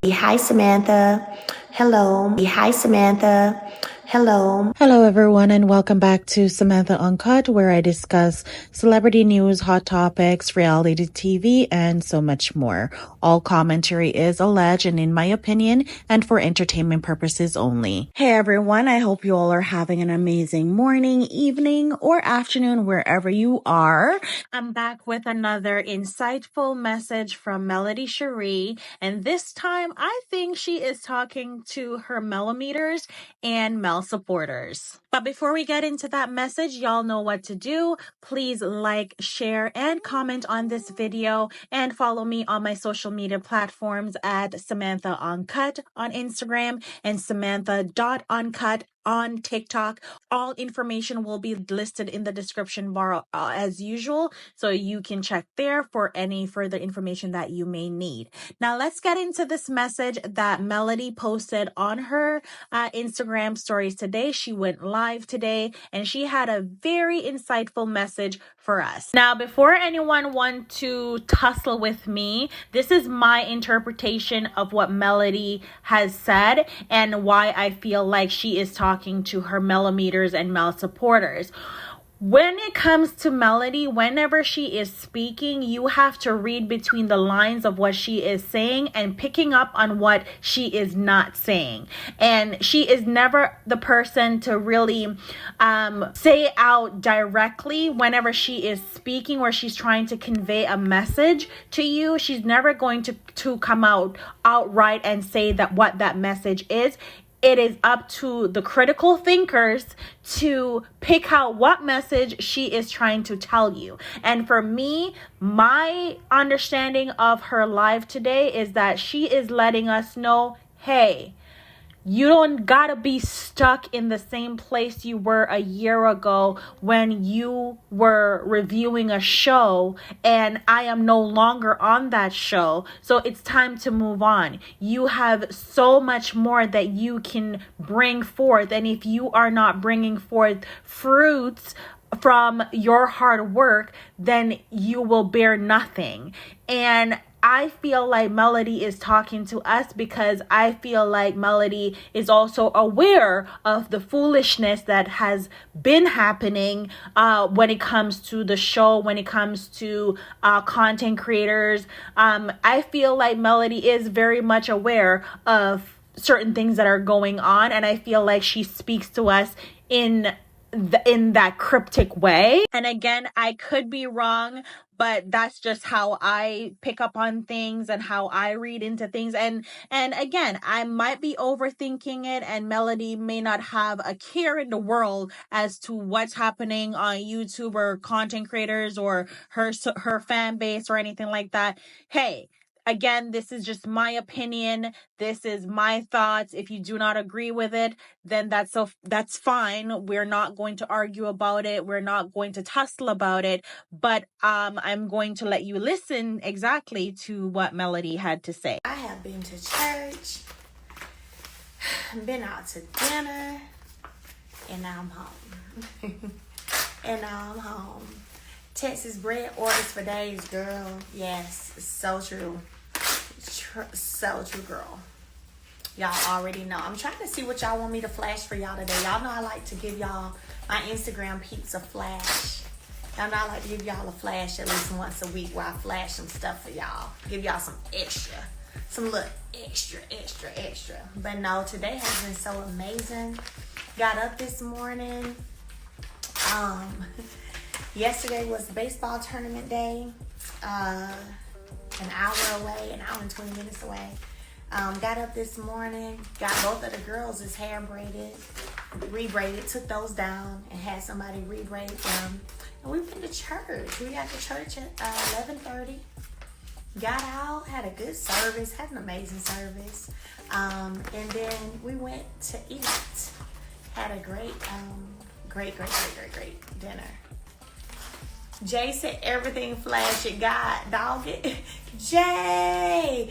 Hi, Samantha. Hello. Hi, Samantha. Hello. Hello, everyone, and welcome back to Samantha Uncut, where I discuss celebrity news, hot topics, reality TV, and so much more. All commentary is alleged and in my opinion, and for entertainment purposes only. Hey, everyone. I hope you all are having an amazing morning, evening, or afternoon, wherever you are. I'm back with another insightful message from Melody Shari, and this time I think she is talking to her millimeters and Mel supporters. But before we get into that message, y'all know what to do. Please like, share, and comment on this video, and follow me on my social media platforms at Samantha Uncut on Instagram and Samantha.uncut on TikTok. All information will be listed in the description bar as usual, so you can check there for any further information that you may need. Now let's get into this message that Melody posted on her Instagram stories today. She went live today and she had a very insightful message for us. Now, before anyone wants to tussle with me, this is my interpretation of what Melody has said and why I feel like she is talking to her millimeters and Mel supporters. When it comes to Melody, whenever she is speaking, you have to read between the lines of what she is saying and picking up on what she is not saying. And she is never the person to really say out directly whenever she is speaking or she's trying to convey a message to you. She's never going to come out outright and say that what that message is. It is up to the critical thinkers to pick out what message she is trying to tell you. And for me, my understanding of her live today is that she is letting us know, hey, you don't gotta be stuck in the same place you were a year ago when you were reviewing a show and I am no longer on that show. So it's time to move on. You have so much more that you can bring forth. And if you are not bringing forth fruits from your hard work, then you will bear nothing. And I feel like Melody is talking to us because I feel like Melody is also aware of the foolishness that has been happening when it comes to the show, when it comes to content creators. I feel like Melody is very much aware of certain things that are going on, and I feel like she speaks to us in that cryptic way. And again, I could be wrong, but that's just how I pick up on things and how I read into things. And again, I might be overthinking it, and Melody may not have a care in the world as to what's happening on YouTube or content creators or her fan base or anything like that. Hey, again, this is just my opinion. This is my thoughts. If you do not agree with it, then that's fine. We're not going to argue about it. We're not going to tussle about it. But I'm going to let you listen exactly to what Melody had to say. I have been to church, been out to dinner, and now I'm home. And now I'm home. Texas bread orders for days, girl. Yes, so true. So true, girl. Y'all already know. I'm trying to see what y'all want me to flash for y'all today. Y'all know I like to give y'all my Instagram peeps a flash. Y'all know I like to give y'all a flash at least once a week where I flash some stuff for y'all. Give y'all some extra. Some little extra. But no, today has been so amazing. Got up this morning. Yesterday was baseball tournament day. An hour away, an hour and 20 minutes away. Got up this morning, got both of the girls' hair braided, rebraided, took those down and had somebody rebraid them. And we went to church. We got to church at 11:30. Got out, had a good service, had an amazing service. And then we went to eat. Had a great dinner. Jay said everything flash it, God, dog it. Jay,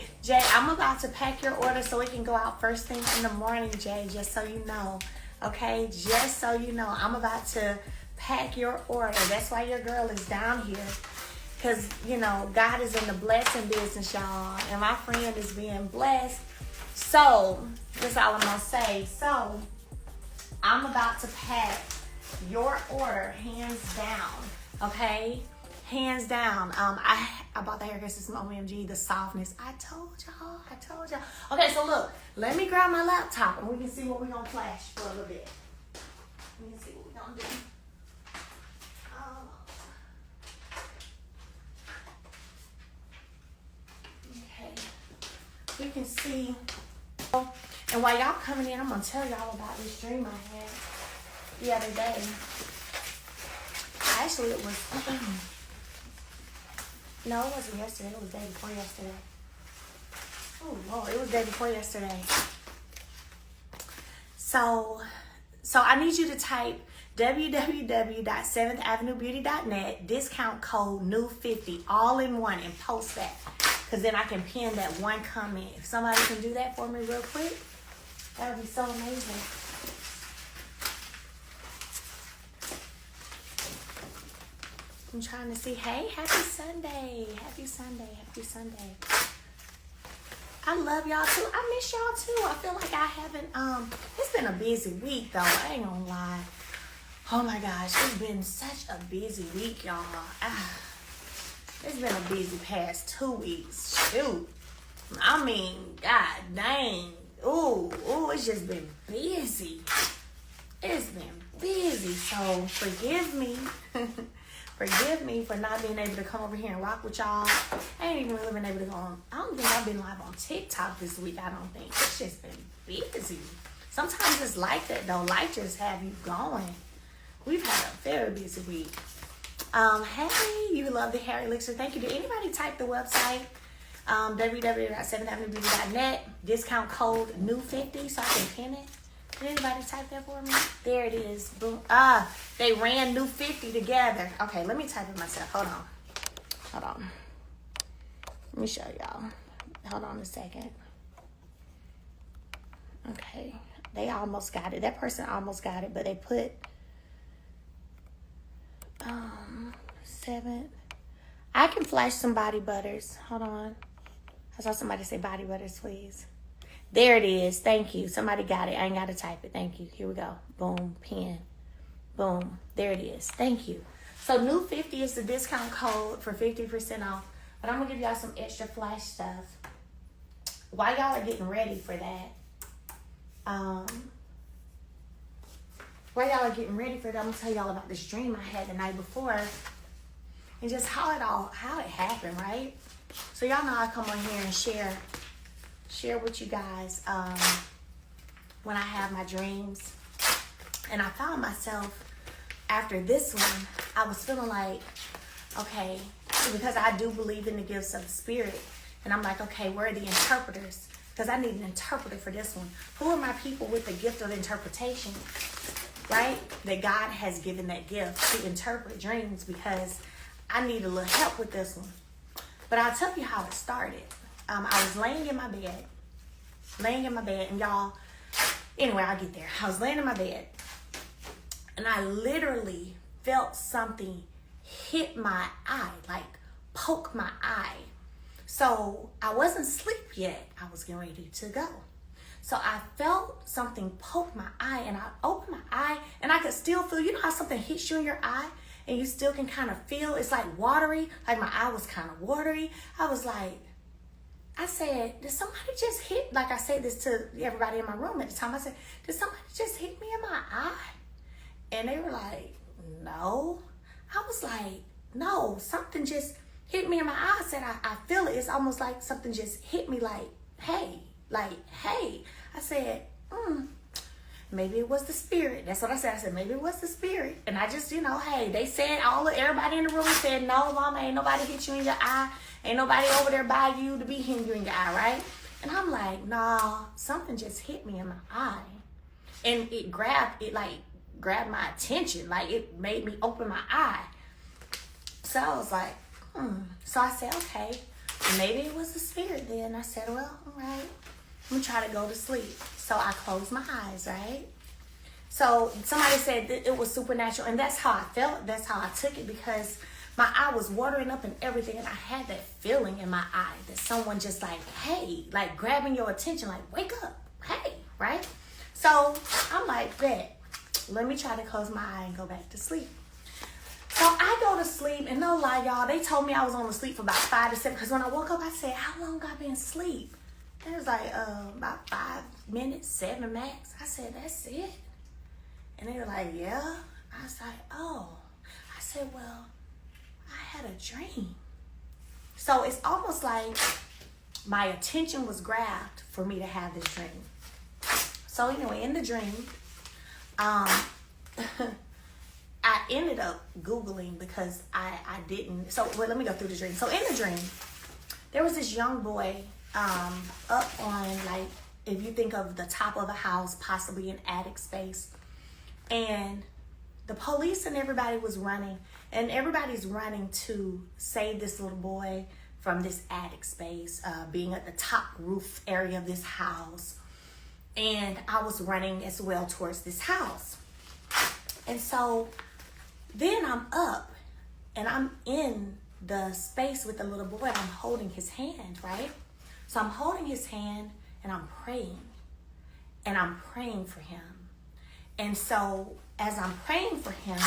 I'm about to pack your order so we can go out first thing in the morning, Jay, just so you know. Okay, just so you know, I'm about to pack your order. That's why your girl is down here Because, you know, God is in the blessing business, y'all. And my friend is being blessed. So, that's all I'm going to say. So, I'm about to pack your order hands down. Okay? Hands down. I bought the haircut system. OMG, the softness. I told y'all. Okay, so look. Let me grab my laptop and we can see what we're going to flash for a little bit. Let me see what we're going to do. You can see, and while y'all coming in, I'm gonna tell y'all about this dream I had the other day. Actually, it was no, it wasn't yesterday. It was the day before yesterday. Oh Lord, it was the day before yesterday. So I need you to type www.7thavenuebeauty.net, discount code NEW50 all in one, and post that. Because then I can pin that one comment. If somebody can do that for me real quick, that would be so amazing. I'm trying to see. Hey, happy Sunday. Happy Sunday. Happy Sunday. I love y'all too. I miss y'all too. I feel like I haven't, it's been a busy week though. I ain't gonna lie. Oh my gosh, it's been such a busy week, y'all. It's been a busy past 2 weeks. Shoot. I mean, god dang. Ooh, it's just been busy. It's been busy. So forgive me. Forgive me for not being able to come over here and rock with y'all. I ain't even really been able to go on. I don't think I've been live on TikTok this week. I don't think. It's just been busy. Sometimes it's like that though. Life just have you going. We've had a very busy week. Hey, you love the hair elixir. Thank you. Did anybody type the website? www.7thavenuebeauty.net, discount code NEW50 so I can pin it. Did anybody type that for me? There it is. Boom. They ran NEW50 together. Okay, let me type it myself. Hold on. Let me show y'all. Hold on a second. Okay. They almost got it. That person almost got it, but they put 7. I can flash some body butters. Hold on. I saw somebody say body butters, please. There it is. Thank you. Somebody got it. I ain't got to type it. Thank you. Here we go. Boom. Pin. Boom. There it is. Thank you. So NEW50 is the discount code for 50% off. But I'm going to give y'all some extra flash stuff. While y'all are getting ready for that, I'm going to tell y'all about this dream I had the night before. And just how it happened, right? So y'all know I come on here and share with you guys when I have my dreams. And I found myself after this one, I was feeling like, okay, because I do believe in the gifts of the spirit. And I'm like, okay, where are the interpreters? Because I need an interpreter for this one. Who are my people with the gift of interpretation? Right? That God has given that gift to interpret dreams, because I need a little help with this one. But I'll tell you how it started. I was laying in my bed, and y'all, anyway, I'll get there. I was laying in my bed, and I literally felt something hit my eye, like poke my eye. So I wasn't asleep yet. I was getting ready to go. So I felt something poke my eye, and I opened my eye, and I could still feel, you know how something hits you in your eye and you still can kind of feel, it's like watery, like my eye was kind of watery. I said, did somebody just hit, like I said this to everybody in my room at the time, I said, did somebody just hit me in my eye? And they were like, no. I was like, no, something just hit me in my eye. I said, I feel it. It's almost like something just hit me like, hey. I said, maybe it was the spirit. That's what I said. I said, maybe it was the spirit. And I just, hey, they said, everybody in the room said, no, mama, ain't nobody hit you in your eye. Ain't nobody over there by you to be hitting you in your eye, right? And I'm like, nah, something just hit me in my eye. And it grabbed my attention. Like, it made me open my eye. So I was like, So I said, okay, maybe it was the spirit then. I said, well, all right. I'm gonna try to go to sleep. So I closed my eyes, right? So somebody said that it was supernatural, and that's how I felt. That's how I took it, because my eye was watering up and everything, and I had that feeling in my eye that someone just like, hey, like grabbing your attention, like, wake up, hey, right? So I'm like, bet, let me try to close my eye and go back to sleep. So I go to sleep, and no lie, y'all, they told me I was on the sleep for about 5 to 7, because when I woke up, I said, how long I been asleep? It was like about 5 minutes, 7 max. I said, that's it? And they were like, yeah. I was like, oh. I said, well, I had a dream. So it's almost like my attention was grabbed for me to have this dream. So anyway, in the dream, I ended up Googling because I didn't. So let me go through the dream. So in the dream, there was this young boy up on, like, if you think of the top of a house, possibly an attic space. And the police and everybody was running, and everybody's running to save this little boy from this attic space, being at the top roof area of this house. And I was running as well towards this house. And so then I'm up and I'm in the space with the little boy, and I'm holding his hand, right? So I'm holding his hand and I'm praying. And I'm praying for him. And so as I'm praying for him,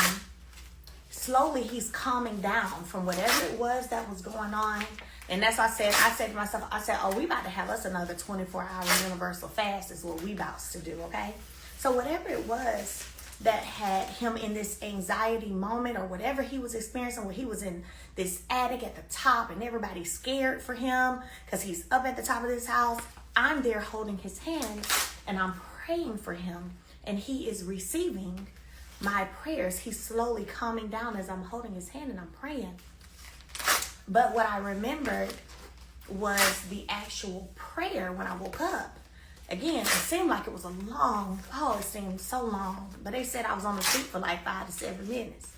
slowly he's calming down from whatever it was that was going on. And that's why I said to myself, oh, we about to have us another 24-hour universal fast is what we about to do, okay? So whatever it was that had him in this anxiety moment, or whatever he was experiencing, where he was in this attic at the top and everybody's scared for him because he's up at the top of this house, I'm there holding his hand and I'm praying for him, and he is receiving my prayers. He's slowly calming down as I'm holding his hand and I'm praying. But what I remembered was the actual prayer when I woke up. Again, it seemed like it was it seemed so long. But they said I was on the street for like 5 to 7 minutes.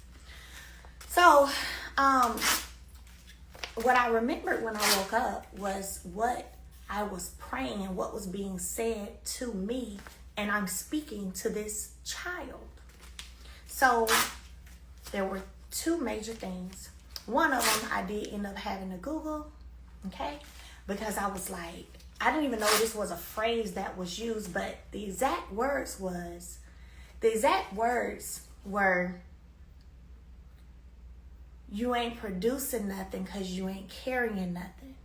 So, what I remembered when I woke up was what I was praying and what was being said to me. And I'm speaking to this child. So, there were 2 major things. One of them I did end up having to Google, okay? Because I was like, I didn't even know this was a phrase that was used, but the exact words were, you ain't producing nothing because you ain't carrying nothing.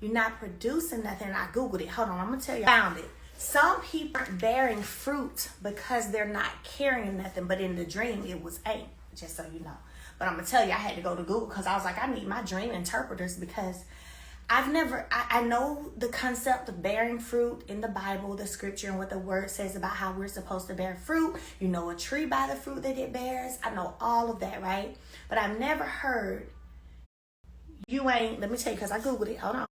You're not producing nothing. And I Googled it. Hold on, I'm going to tell you. I found it. Some people aren't bearing fruit because they're not carrying nothing, but in the dream it was ain't, just so you know. But I'm going to tell you, I had to go to Google because I was like, I need my dream interpreters, because I know the concept of bearing fruit in the Bible, the scripture, and what the word says about how we're supposed to bear fruit. You know a tree by the fruit that it bears. I know all of that, right? But I've never heard, you ain't, let me tell you, because I Googled it. Hold on.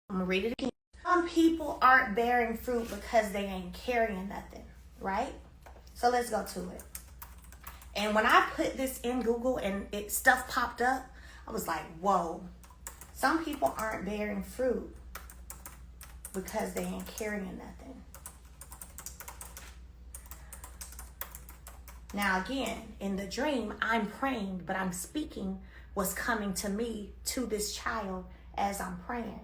I'm going to read it again. Some people aren't bearing fruit because they ain't carrying nothing, right? So let's go to it. And when I put this in Google and stuff popped up, I was like, whoa. Some people aren't bearing fruit because they ain't carrying nothing. Now again, in the dream, I'm praying, but I'm speaking what's coming to me, to this child, as I'm praying.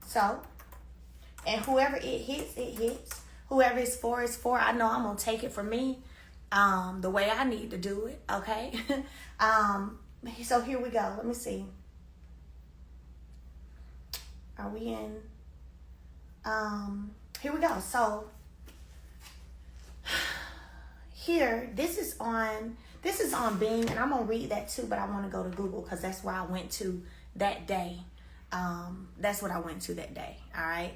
So, and whoever it hits, it hits. Whoever it's for, I know I'm going to take it for me the way I need to do it, okay? So here we go. Let me see. Are we in? Here we go. So here, this is on Bing, and I'm gonna read that too, but I want to go to Google because that's where I went to that day. That's what I went to that day. All right,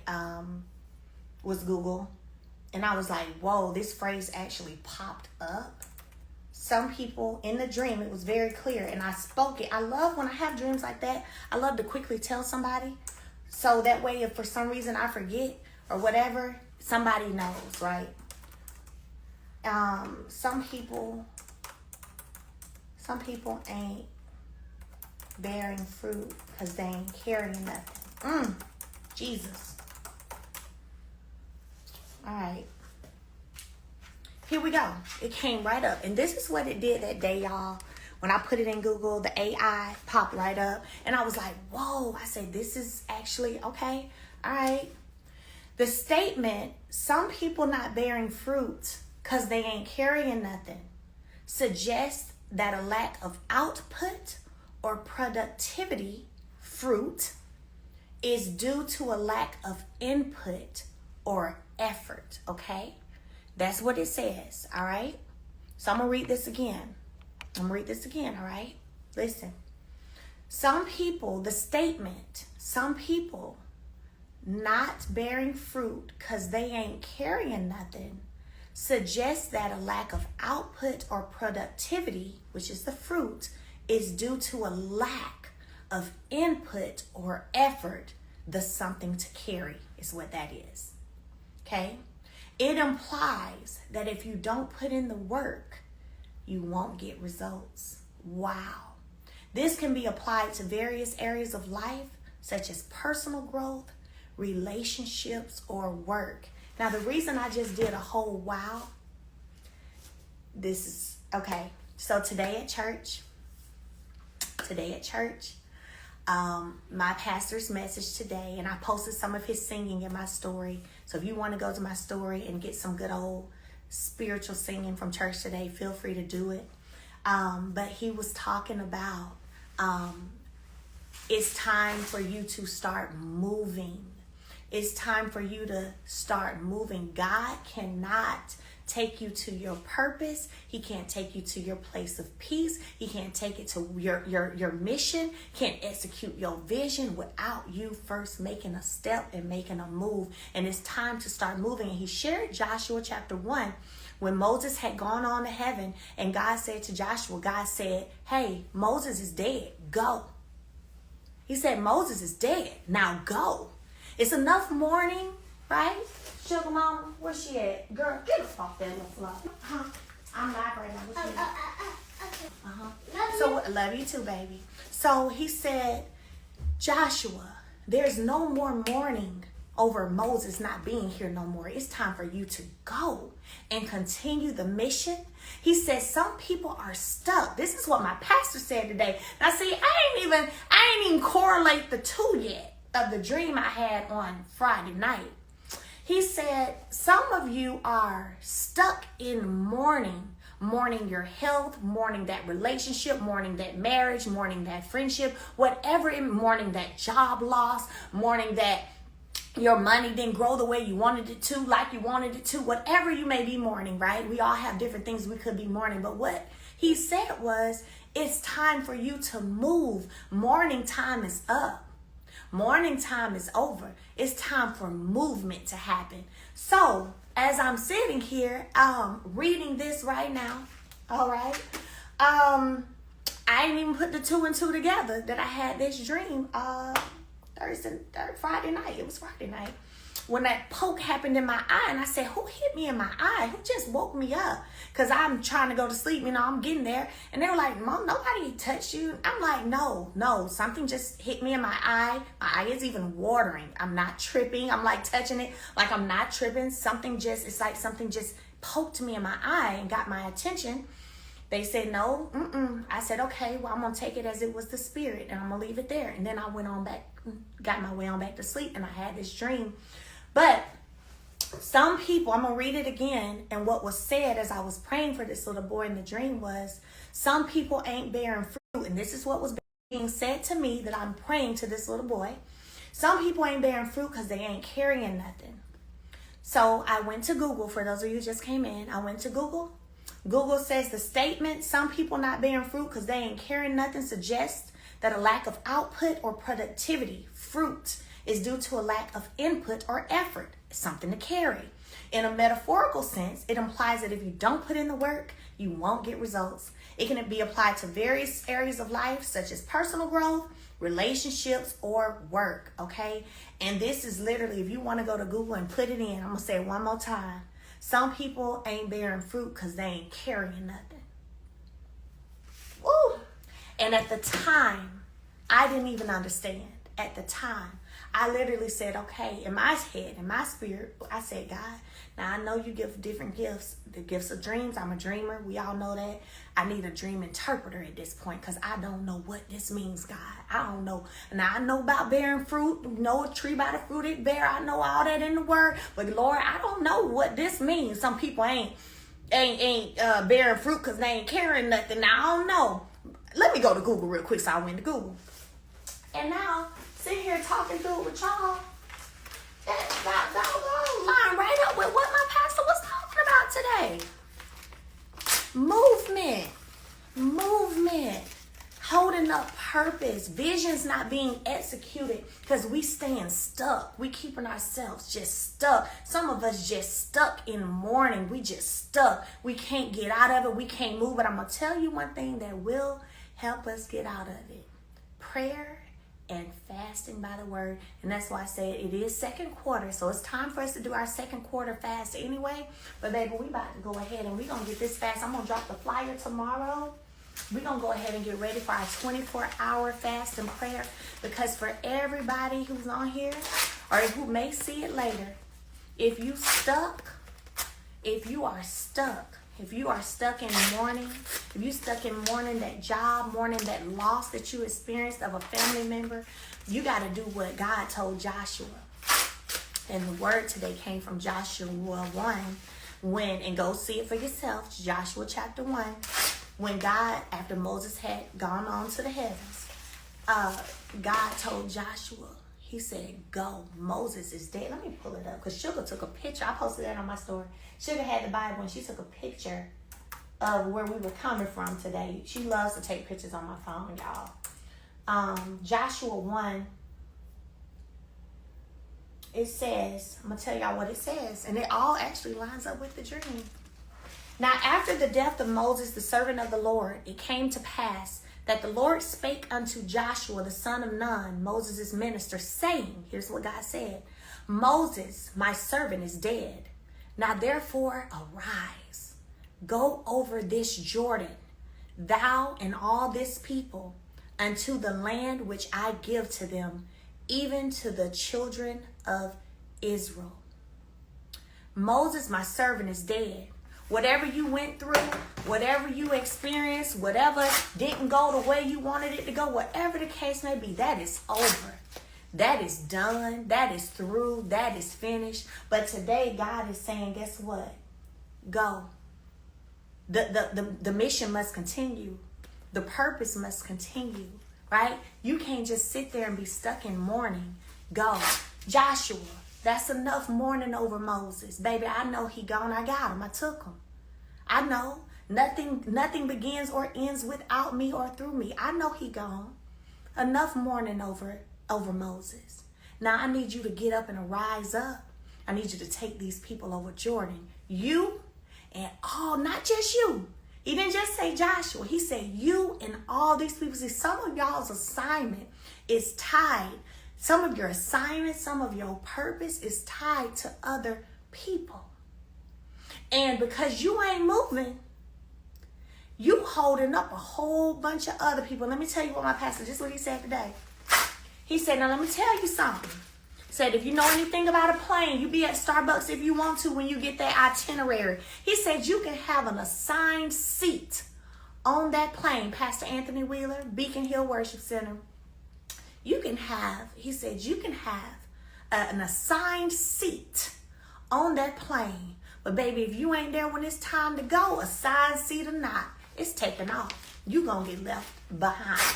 was Google, and I was like, whoa, this phrase actually popped up. Some people in the dream, it was very clear, and I spoke it. I love when I have dreams like that. I love to quickly tell somebody. So that way, if for some reason I forget or whatever, somebody knows, right? Some people ain't bearing fruit because they ain't carrying nothing. Jesus. All right. Here we go. It came right up. And this is what it did that day, y'all. When I put it in Google, the AI popped right up. And I was like, whoa. I said, this is actually, okay. All right. The statement, some people not bearing fruit because they ain't carrying nothing, suggests that a lack of output or productivity, fruit, is due to a lack of input or effort, okay? That's what it says, all right? So I'm going to read this again. All right? Listen. Some people, the statement, some people not bearing fruit because they ain't carrying nothing, suggests that a lack of output or productivity, which is the fruit, is due to a lack of input or effort, the something to carry is what that is. Okay? It implies that if you don't put in the work, you won't get results. Wow. This can be applied to various areas of life, such as personal growth, relationships, or work. Now, the reason I just did a whole wow, this is, okay, so today at church, my pastor's message today, and I posted some of his singing in my story. So if you want to go to my story and get some good old spiritual singing from church today, feel free to do it. But he was talking about it's time for you to start moving. It's time for you to start moving. God cannot take you to your purpose. He can't take you to your place of peace. He can't take it to your mission. Can't execute your vision without you first making a step and making a move. And it's time to start moving. And he shared Joshua chapter 1 when Moses had gone on to heaven, and God said to Joshua, God said, hey, Moses is dead. Go. He said, Moses is dead. Now go. It's enough mourning, right? Sugar mama, where's she at? Girl, get us off that little fluff. I'm not right now. What you at? So, love you too, baby. So he said, Joshua, there's no more mourning over Moses not being here no more. It's time for you to go and continue the mission. He said some people are stuck. This is what my pastor said today. Now see, I ain't even correlate the two yet of the dream I had on Friday night. He said some of you are stuck in mourning your health, mourning that relationship, mourning that marriage, mourning that friendship, whatever, mourning that job loss, mourning that your money didn't grow the way you wanted it to, like you wanted it to, whatever you may be mourning, right? We all have different things we could be mourning, but what he said was, it's time for you to move. Mourning time is up. Mourning time is over. It's time for movement to happen. So, as I'm sitting here, reading this right now, all right, I didn't even put the two and two together that I had this dream Friday night. It was Friday night when that poke happened in my eye, and I said, who hit me in my eye? Who just woke me up? Because I'm trying to go to sleep, I'm getting there. And they were like, Mom, nobody touched you. I'm like, no, something just hit me in my eye. My eye is even watering. I'm not tripping. I'm like touching it like I'm not tripping. It's like something just poked me in my eye and got my attention. They said, no, I said, okay, well, I'm going to take it as it was the spirit, and I'm going to leave it there. And then I went on back, got my way on back to sleep, and I had this dream. But some people, I'm going to read it again, and what was said as I was praying for this little boy in the dream was, some people ain't bearing fruit, and this is what was being said to me that I'm praying to this little boy. Some people ain't bearing fruit because they ain't carrying nothing. So I went to Google. For those of you who just came in, I went to Google. Google says the statement, some people not bearing fruit because they ain't carrying nothing, suggests that a lack of output or productivity, fruit, is due to a lack of input or effort, something to carry. In a metaphorical sense, it implies that if you don't put in the work, you won't get results. It can be applied to various areas of life, such as personal growth, relationships, or work, okay? And this is literally, if you want to go to Google and put it in, I'm going to say it one more time. Some people ain't bearing fruit because they ain't carrying nothing. Woo! And at the time, I didn't even understand. at the time. I literally said, okay, in my head, in my spirit, I said, God, now I know you give different gifts, the gifts of dreams. I'm a dreamer. We all know that. I need a dream interpreter at this point because I don't know what this means, God. I don't know. Now I know about bearing fruit, know a tree by the fruit it bear. I know all that in the word. But Lord, I don't know what this means. Some people ain't bearing fruit because they ain't carrying nothing. Now I don't know. Let me go to Google real quick. So I went to Google. And now, sitting here talking through it with y'all, that doggone line right up with what my pastor was talking about today. Movement, holding up purpose, visions not being executed because we staying stuck. We keeping ourselves just stuck. Some of us just stuck in mourning. We just stuck. We can't get out of it. We can't move. But I'm going to tell you one thing that will help us get out of it. Prayer and fasting by the word. And that's why I said it is second quarter. So it's time for us to do our second quarter fast anyway. But baby, we about to go ahead and we're going to get this fast. I'm going to drop the flyer tomorrow. We're going to go ahead and get ready for our 24-hour fast and prayer. Because for everybody who's on here or who may see it later, if you are stuck in mourning, if you stuck in mourning that job, mourning that loss that you experienced of a family member, you got to do what God told Joshua. And the word today came from Joshua 1, and go see it for yourself, Joshua chapter 1, when God, after Moses had gone on to the heavens, God told Joshua, he said, go, Moses is dead. Let me pull it up because Sugar took a picture. I posted that on my story. Sugar had the Bible and she took a picture of where we were coming from today. She loves to take pictures on my phone, y'all. Joshua 1, it says, I'm going to tell y'all what it says. And it all actually lines up with the dream. Now, after the death of Moses, the servant of the Lord, it came to pass that the Lord spake unto Joshua, the son of Nun, Moses' minister, saying, here's what God said, Moses, my servant, is dead. Now therefore arise, go over this Jordan, thou and all this people, unto the land which I give to them, even to the children of Israel. Moses, my servant, is dead. Whatever you went through, whatever you experienced, whatever didn't go the way you wanted it to go, whatever the case may be, that is over. That is done. That is through. That is finished. But today, God is saying, guess what? Go. The mission must continue. The purpose must continue, right? You can't just sit there and be stuck in mourning. Go. Joshua, that's enough mourning over Moses. Baby, I know he gone. I got him. I took him. I know. Nothing begins or ends without me or through me. I know he gone. Enough mourning over Moses. Now I need you to get up and rise up. I need you to take these people over Jordan. You and all, not just you. He didn't just say Joshua. He said you and all these people. See, some of y'all's assignment is tied. Some of your assignment, some of your purpose is tied to other people. And because you ain't moving, you holding up a whole bunch of other people. Let me tell you what my pastor, just what he said today. He said, now let me tell you something. He said, if you know anything about a plane, you be at Starbucks if you want to when you get that itinerary. He said you can have an assigned seat on that plane. Pastor Anthony Wheeler, Beacon Hill Worship Center. You can have an assigned seat on that plane. But baby, if you ain't there when it's time to go, assigned seat or not, it's taking off. You gonna get left behind.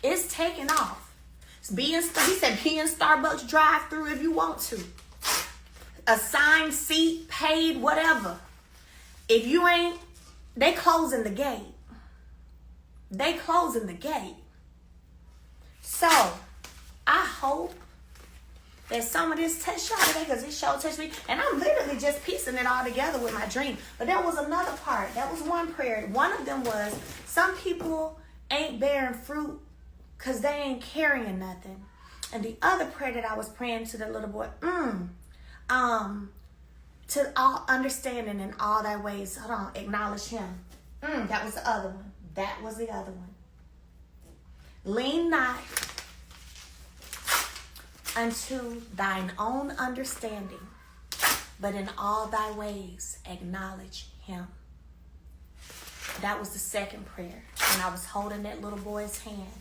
It's taking off. He said be in Starbucks drive-thru if you want to. Assigned seat, paid, whatever. If you ain't, they closing the gate. They closing the gate. So, I hope that some of this touched y'all today, because this show touched me. And I'm literally just piecing it all together with my dream. But there was another part. That was one prayer. One of them was, some people ain't bearing fruit because they ain't carrying nothing. And the other prayer that I was praying to the little boy, to all understanding in all thy ways. Hold on, acknowledge him. That was the other one. That was the other one. Lean not unto thine own understanding, but in all thy ways acknowledge him. That was the second prayer. And I was holding that little boy's hand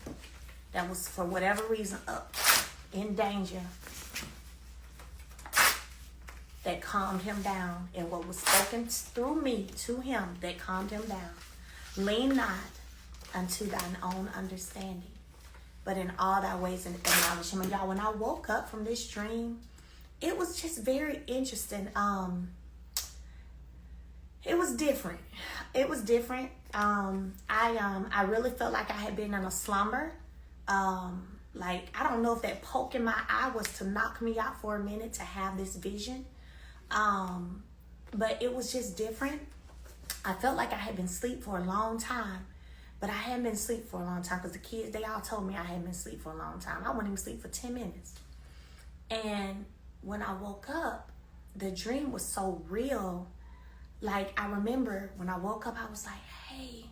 that was, for whatever reason, up in danger. That calmed him down. And what was spoken through me to him that calmed him down. Lean not unto thine own understanding, but in all thy ways acknowledge him. And y'all, when I woke up from this dream, it was just very interesting. It was different. It was different. I really felt like I had been in a slumber. Like, I don't know if that poke in my eye was to knock me out for a minute to have this vision. But it was just different. I felt like I had been asleep for a long time. But I hadn't been asleep for a long time because the kids, they all told me I hadn't been asleep for a long time. I wouldn't even sleep for 10 minutes. And when I woke up, the dream was so real. Like, I remember when I woke up, I was like, hey,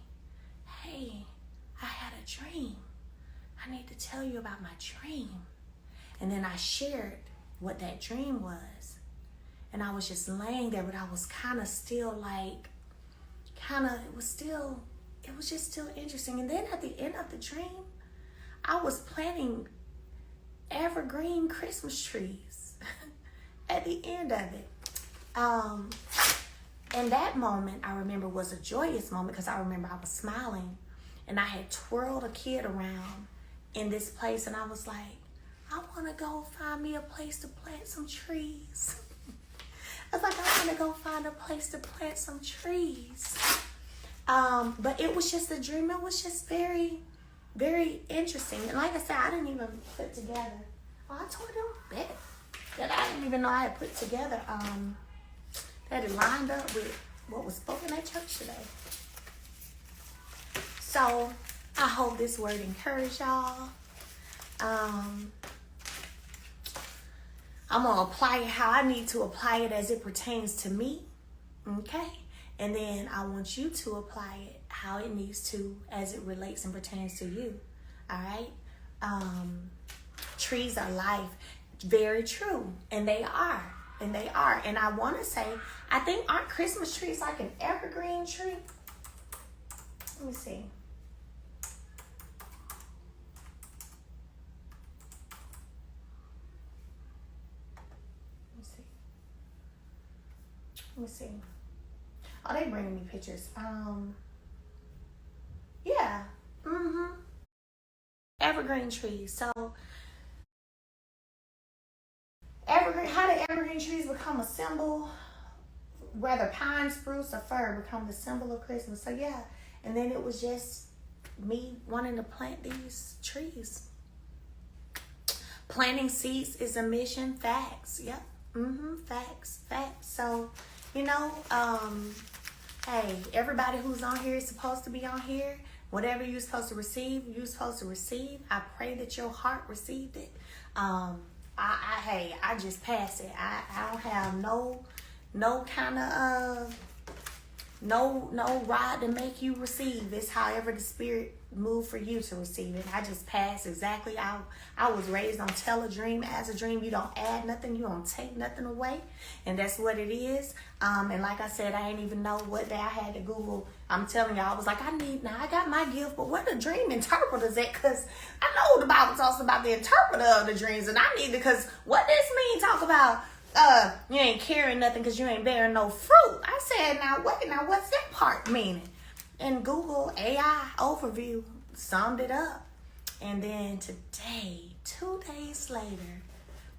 I had a dream. I need to tell you about my dream. And then I shared what that dream was. And I was just laying there, but I was kind of still like, it was just still interesting. And then at the end of the dream, I was planting evergreen Christmas trees at the end of it. And that moment, I remember, was a joyous moment because I remember I was smiling and I had twirled a kid around in this place, and I was like, I want to go find me a place to plant some trees. I was like, I want to go find a place to plant some trees. But it was just a dream. It was just very, very interesting. And like I said, I didn't even put together. Oh, I told them that I didn't even know I had put together. That it lined up with what was spoken at church today. So I hope this word encouraged y'all. I'm going to apply it how I need to apply it as it pertains to me. Okay? And then I want you to apply it how it needs to as it relates and pertains to you. All right? Trees are life. Very true. And they are. And they are. And I want to say, I think, aren't Christmas trees like an evergreen tree? Let me see. Let me see. Oh, they bringing me pictures. Yeah. Evergreen trees. So, how do evergreen trees become a symbol? Whether pine, spruce, or fir become the symbol of Christmas. So, yeah. And then it was just me wanting to plant these trees. Planting seeds is a mission. Facts. Yep. Facts. So, hey, everybody who's on here is supposed to be on here. Whatever you're supposed to receive, you're supposed to receive. I pray that your heart received it. I just pass it. I don't have no kind of no rod to make you receive. It's however the Spirit moved for you to receive it. I just pass exactly. I was raised on tell a dream as a dream. You don't add nothing. You don't take nothing away. And that's what it is. And like I said, I didn't even know what day I had to Google. I'm telling y'all, I was like, I got my gift, but what the dream interpreter's at? Because I know the Bible talks about the interpreter of the dreams, and I need to, because what this mean talk about you ain't carrying nothing because you ain't bearing no fruit. I said, now what's that part meaning? And Google AI overview summed it up. And then today, 2 days later,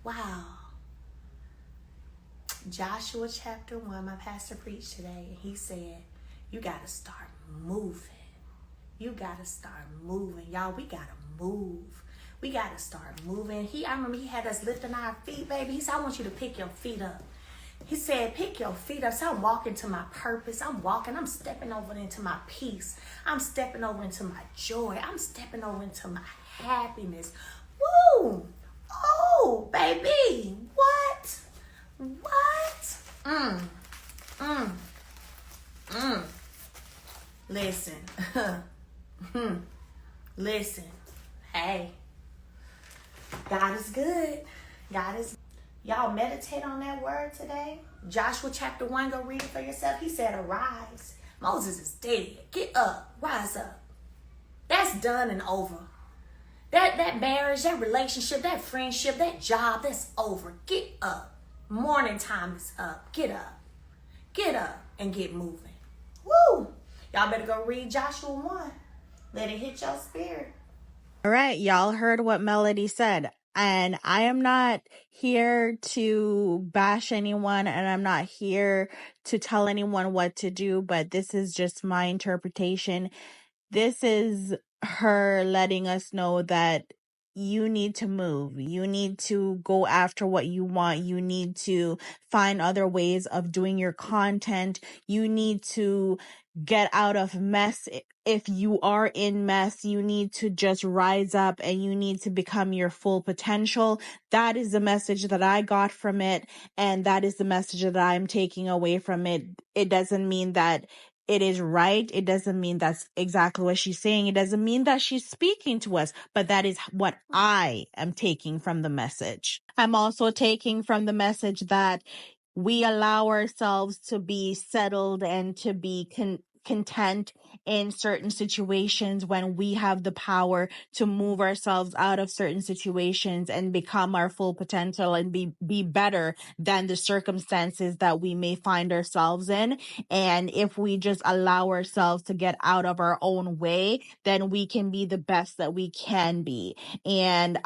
wow. Joshua chapter 1, my pastor preached today, and he said, you got to start moving. You got to start moving. Y'all, we got to move. We got to start moving. I remember he had us lifting our feet, baby. He said, I want you to pick your feet up. He said, pick your feet up. So I'm walking to my purpose. I'm stepping over into my peace. I'm stepping over into my joy. I'm stepping over into my happiness. Woo! Oh, baby. What? Listen. Listen. Hey. God is good. God is, y'all meditate on that word today. Joshua chapter 1, go read it for yourself. He said, arise. Moses is dead. Get up. Rise up. That's done and over. That marriage, that relationship, that friendship, that job, that's over. Get up. Morning time is up. Get up. Get up and get moving. Woo! Y'all better go read Joshua 1. Let it hit your spirit. All right, y'all heard what Melody said. And I am not here to bash anyone, and I'm not here to tell anyone what to do, but this is just my interpretation. This is her letting us know that you need to move. You need to go after what you want. You need to find other ways of doing your content. You need to get out of mess. If you are in mess, you need to just rise up and you need to become your full potential. That is the message that I got from it. And that is the message that I'm taking away from it. It doesn't mean that it is right. It doesn't mean that's exactly what she's saying. It doesn't mean that she's speaking to us, but that is what I am taking from the message. I'm also taking from the message that we allow ourselves to be settled and to be content in certain situations when we have the power to move ourselves out of certain situations and become our full potential and be better than the circumstances that we may find ourselves in. And if we just allow ourselves to get out of our own way, then we can be the best that we can be. And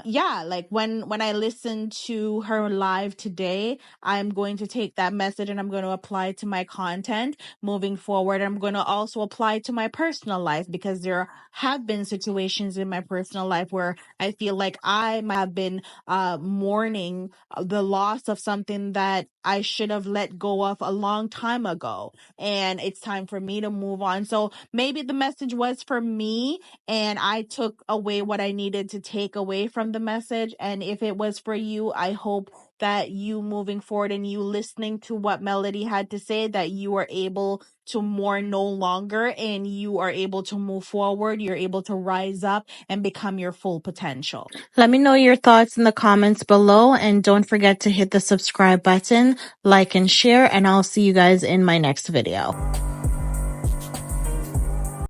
yeah, like when I listened to her live today, I'm going to take that message and I'm going to apply it to my content moving forward. I'm going to also apply it to my personal life, because there have been situations in my personal life where I feel like I might have been mourning the loss of something that I should have let go of a long time ago. And it's time for me to move on. So maybe the message was for me and I took away what I needed to take away from the message. And if it was for you, I hope that you moving forward and you listening to what Melody had to say, that you are able to mourn no longer and you are able to move forward. You're able to rise up and become your full potential. Let me know your thoughts in the comments below, and don't forget to hit the subscribe button, like and share, and I'll see you guys in my next video.